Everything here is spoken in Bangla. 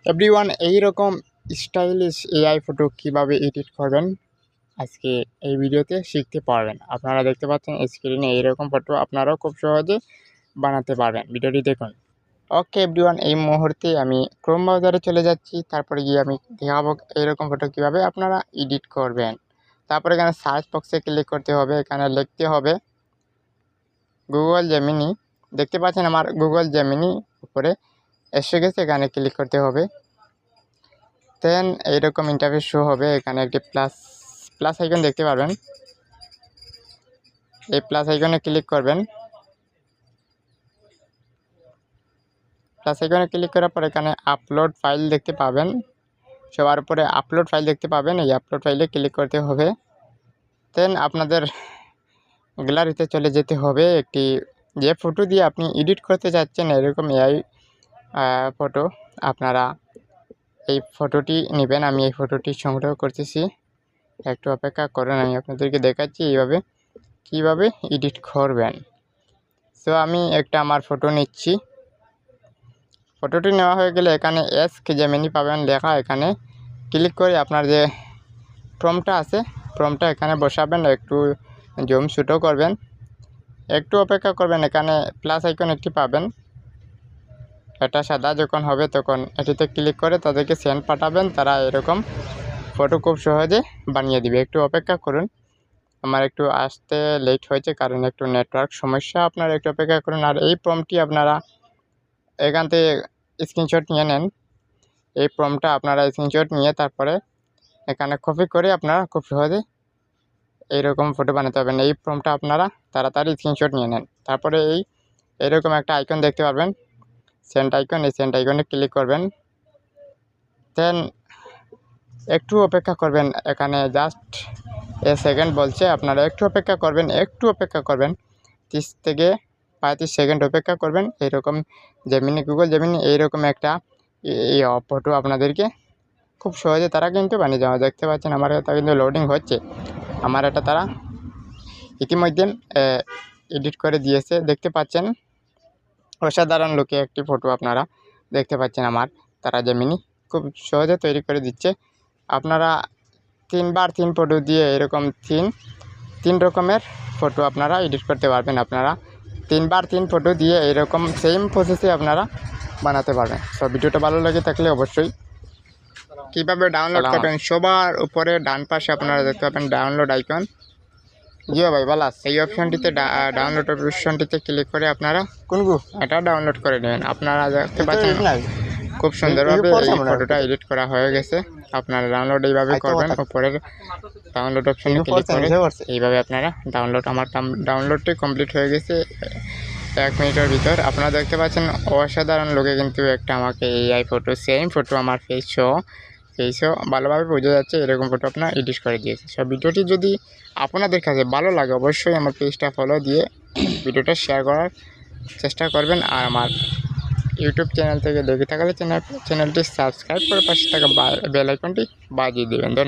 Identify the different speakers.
Speaker 1: এভরিওয়ান, এইরকম স্টাইলিশ এআই ফটো কিভাবে এডিট করবেন আজকে এই ভিডিওতে শিখতে পারবেন। আপনারা দেখতে পাচ্ছেন স্ক্রিনে এইরকম ফটো আপনারাও খুব সহজে বানাতে পারবেন। ভিডিওটি দেখুন। ওকে এভরিওয়ান, এই মুহূর্তে আমি ক্রোম ব্রাউজারে চলে যাচ্ছি। তারপরে গিয়ে আমি দেখাবো এইরকম ফটো কিভাবে আপনারা এডিট করবেন। তারপরে এখানে সার্চ বক্সে ক্লিক করতে হবে। এখানে লিখতে হবে গুগল জেমিনি। দেখতে পাচ্ছেন আমার গুগল জেমিনি উপরে এসে গেছে। এখানে ক্লিক করতে হবে। দেন এইরকম ইন্টারফেস শো হবে। এখানে একটি প্লাস আইকন দেখতে পারবেন। এই প্লাস আইকনে ক্লিক করবেন। প্লাস আইকনে ক্লিক করার পর এখানে আপলোড ফাইল দেখতে পাবেন। সবার উপরে আপলোড ফাইল দেখতে পাবেন। এই আপলোড ফাইলে ক্লিক করতে হবে। দেন আপনাদের গ্যালারিতে চলে যেতে হবে। একটি যে ফটো দিয়ে আপনি এডিট করতে চাচ্ছেন এরকম এআই ফটো, আপনারা এই ফটোটি নেবেন। আমি এই ফটোটি সংগ্রহ করতেছি, একটু অপেক্ষা করুন। আমি আপনাদেরকে দেখাচ্ছি এইভাবে কীভাবে এডিট করবেন। সো আমি একটা আমার ফটো নিচ্ছি। ফটোটি নেওয়া হয়ে গেলে এখানে জেমিনি পাবেন লেখা। এখানে ক্লিক করে আপনার যে প্রম্পটটা আছে প্রম্পটটা এখানে বসাবেন। একটু জুম ছোটো করবেন, একটু অপেক্ষা করবেন। এখানে প্লাস আইকন একটি পাবেন, এটা সাদা যখন হবে তখন এটিতে ক্লিক করে তাদেরকে সেন্ড পাঠাবেন। তারা এরকম ফটো খুব সহজে বানিয়ে দিবে। একটু অপেক্ষা করুন, আমার একটু আসতে লেট হয়েছে কারণ একটু নেটওয়ার্ক সমস্যা। আপনারা একটু অপেক্ষা করুন। আর এই প্রম্পটটি আপনারা এখান থেকে স্ক্রিনশট নিয়ে নেন। এই প্রম্পটটা আপনারা স্ক্রিনশট নিয়ে তারপরে এখানে কপি করে আপনারা খুব সহজে এইরকম ফটো বানাতে পারবেন। এই প্রম্পটটা আপনারা তাড়াতাড়ি স্ক্রিনশট নিয়ে নেন। তারপরে এইরকম একটা আইকন দেখতে পারবেন, সেন্ড আইকন। এই সেন্ড আইকনে ক্লিক করবেন। দেন একটু অপেক্ষা করবেন। এখানে জাস্ট সেকেন্ড বলছে, আপনারা একটু অপেক্ষা করবেন। 30 থেকে 35 সেকেন্ড অপেক্ষা করবেন। এইরকম গুগল জেমিনি এইরকম একটা ফটো আপনাদেরকে খুব সহজে তারা কিন্তু বানিয়ে দেওয়া। দেখতে পাচ্ছেন আমার এটা কিন্তু লোডিং হচ্ছে। আমার এটা তারা ইতিমধ্যে এডিট করে দিয়েছে। দেখতে পাচ্ছেন অসাধারণ লুকে একটি ফটো আপনারা দেখতে পাচ্ছেন। আমার তারা জেমিনি খুব সহজে তৈরি করে দিচ্ছে। আপনারা 3বার 3 ফটো দিয়ে এরকম তিন রকমের ফটো আপনারা এডিট করতে পারবেন। আপনারা 3বার 3 ফটো দিয়ে এরকম সেম প্রসেসে আপনারা বানাতে পারবেন। সো ভিডিওটা ভালো লাগে থাকলে অবশ্যই কীভাবে ডাউনলোড করবেন, সবার উপরে ডান পাশে আপনারা দেখতে পাবেন ডাউনলোড আইকন। জিও ভাই বালাস, এই অপশনটিতে ডাউনলোড অপশনটিতে ক্লিক করে আপনারা এটা ডাউনলোড করে নেবেন। আপনারা দেখতে পাচ্ছেন খুব সুন্দরভাবে এই ফটোটা এডিট করা হয়ে গেছে। আপনারা ডাউনলোড এইভাবে করবেন। উপরের ডাউনলোড অপশনে ক্লিক করে এইভাবে আপনারা আমার ডাউনলোডটি কমপ্লিট হয়ে গেছে 1 মিনিটের ভিতর। আপনারা দেখতে পাচ্ছেন অসাধারণ লোকে কিন্তু একটা আমাকে এআই ফটো, সেম ফটো আমার ফেসও ভালোভাবে বোঝা যাচ্ছে এরকম ফটো আপনার এডিট করে দিয়েছে। সব ভিডিওটি যদি আপনাদের কাছে ভালো লাগে অবশ্যই আমার পেজটা ফলো দিয়ে ভিডিওটা শেয়ার করার চেষ্টা করবেন। আর আমার ইউটিউব চ্যানেল থেকে দেখে থাকলে চ্যানেলটি সাবস্ক্রাইব করে পাশে থাকা বেল আইকনটি বাজিয়ে দেবেন। ধন্যবাদ।